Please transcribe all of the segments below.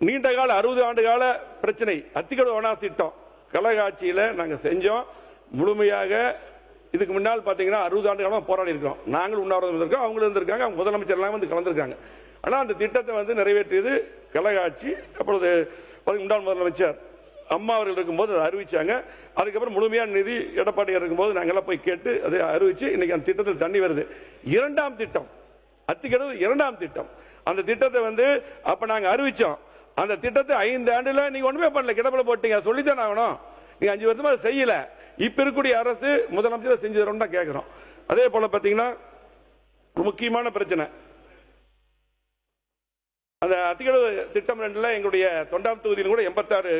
நீண்ட கால 60 ஆண்டு கால பிரச்சனை அத்திக்கடவு வனாஸ் திட்டம் கழகாட்சியில் நாங்கள் செஞ்சோம். முழுமையாக இதுக்கு முன்னால் பார்த்தீங்கன்னா 60 ஆண்டு காலமாக போராடி இருக்கோம். நாங்கள் உண்ணாவிரதம் இருந்திருக்கோம், அவங்களும் இருந்திருக்காங்க, அவங்க முதலமைச்சர் எல்லாம் வந்து கலந்துருக்காங்க. ஆனால் அந்த திட்டத்தை வந்து நிறைவேற்றியது கழகாட்சி. அப்பொழுது முன்னாள் முதலமைச்சர் அம்மா அவர்கள் இருக்கும்போது அதை அறிவிச்சாங்க. அதுக்கப்புறம் முழுமையான நிதி எடப்பாடியார் இருக்கும்போது நாங்கள்லாம் போய் கேட்டு அதை அறிவிச்சு இன்னைக்கு அந்த திட்டத்தில் தண்ணி வருது. 2ஆம் திட்டம் அத்திக்கடவு 2ஆம் திட்டம். அந்த திட்டத்தை வந்து அப்ப நாங்க அறிவிச்சோம். அந்த திட்டத்தை 5 ஆண்டுல நீங்க ஒண்ணுமே பண்ணல, கிடப்பில போட்டீங்க. சொல்லித்தான் ஆகணும். நீங்க 5 வருஷமா செய்யல. இப்ப இருக்கக்கூடிய அரசு முதலமைச்சர் செஞ்சு தரோம் தான் கேட்கிறோம். அதே போல பாத்தீங்கன்னா முக்கியமான பிரச்சனை அந்த அத்திக்கடவு திட்டம் 2ல எங்களுடைய தொண்டாம் தொகுதியில் கூட 86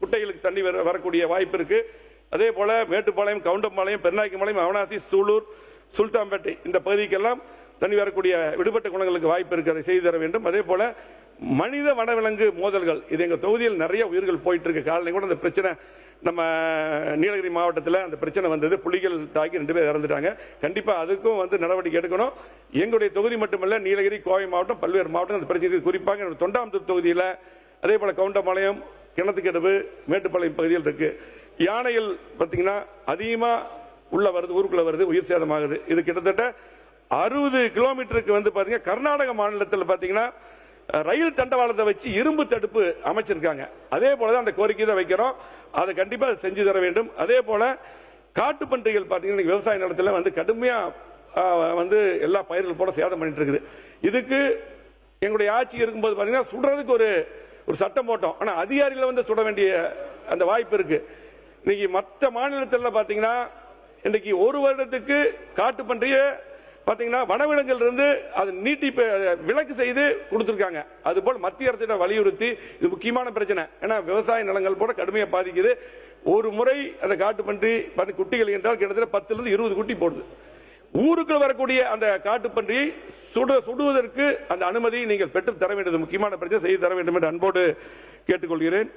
குட்டைகளுக்கு தண்ணி வரக்கூடிய வாய்ப்பு இருக்கு. அதே போல மேட்டுப்பாளையம், கவுண்டம்பாளையம், பெருநாய்க்கும்பாளையம், அவனாசி, சூலூர், சுல்தான்பேட்டை இந்த பகுதிக்கெல்லாம் தண்ணி வரக்கூடிய விடுபட்ட குணங்களுக்கு வாய்ப்பு இருக்கு. அதை செய்து தர வேண்டும். அதே போல மனித வனவிலங்கு மோதல்கள், இது எங்க தொகுதியில் நிறைய உயிர்கள் போயிட்டு இருக்கு. காலையில் கூட அந்த பிரச்சனை நம்ம நீலகிரி மாவட்டத்தில் அந்த பிரச்சனை வந்தது. புலிகள் தாக்கி 2 பேர் இறந்துட்டாங்க. கண்டிப்பா அதுக்கும் வந்து நடவடிக்கை எடுக்கணும். எங்களுடைய தொகுதி மட்டுமல்ல, நீலகிரி, கோவை மாவட்டம், பல்வேறு மாவட்டம் அந்த பிரச்சனை, குறிப்பாக தொண்டாமுத்தூர் தொகுதியில், அதே போல கவுண்டம்பாளையம், கிணத்துக்கடவு, மேட்டுப்பாளையம் பகுதியில் இருக்கு. யானைகள் பார்த்தீங்கன்னா அதிகமா உள்ள வருது, ஊருக்குள்ள வருது, உயிர் சேதமாகுது. இது கிட்டத்தட்ட 60 கிலோமீட்டருக்கு வந்து பாத்தீங்கன்னா கர்நாடக மாநிலத்தில் பாத்தீங்கன்னா ரயில் தண்டவாளத்தை வச்சு இரும்பு தடுப்பு அமைச்சிருக்காங்க. அதே போலதான் அந்த கோரிக்கை தான் வைக்கிறோம். அதை கண்டிப்பா செஞ்சு தர வேண்டும். அதே போல காட்டு பன்றிகள் பாத்தீங்கன்னா விவசாய நிலத்தில் வந்து கடுமையா வந்து எல்லா பயிர்கள் போல சேதம் பண்ணிட்டு இருக்குது. இதுக்கு எங்களுடைய ஆட்சி இருக்கும்போது பாத்தீங்கன்னா சுடுறதுக்கு ஒரு சட்டம் போட்டோம். ஆனா அதிகாரிகளை வந்து சுட வேண்டிய அந்த வாய்ப்பு இருக்கு. இன்னைக்கு மற்ற மாநிலத்தில் பாத்தீங்கன்னா இன்னைக்கு 1 வருடத்துக்கு காட்டு பன்றியை பாத்தீங்கன்னா வனவிலங்குகள் இருந்து அது நீட்டி விலக்கு செய்து கொடுத்திருக்காங்க. அதுபோல் மத்திய அரசிடம் வலியுறுத்தி, இது முக்கியமான பிரச்சனை. ஏன்னா விவசாய நிலங்கள் போல கடுமையாக பாதிக்குது. ஒரு முறை அந்த காட்டு பன்றி குட்டிகள் என்றால் கிட்டத்தட்ட 10 இருந்து 20 குட்டி போடுது. ஊருக்குள் வரக்கூடிய அந்த காட்டு பன்றியை சுடுவதற்கு அந்த அனுமதி நீங்கள் பெற்று தர வேண்டியது முக்கியமான பிரச்சனை, செய்து தர வேண்டும் என்று அன்போடு கேட்டுக்கொள்கிறேன்.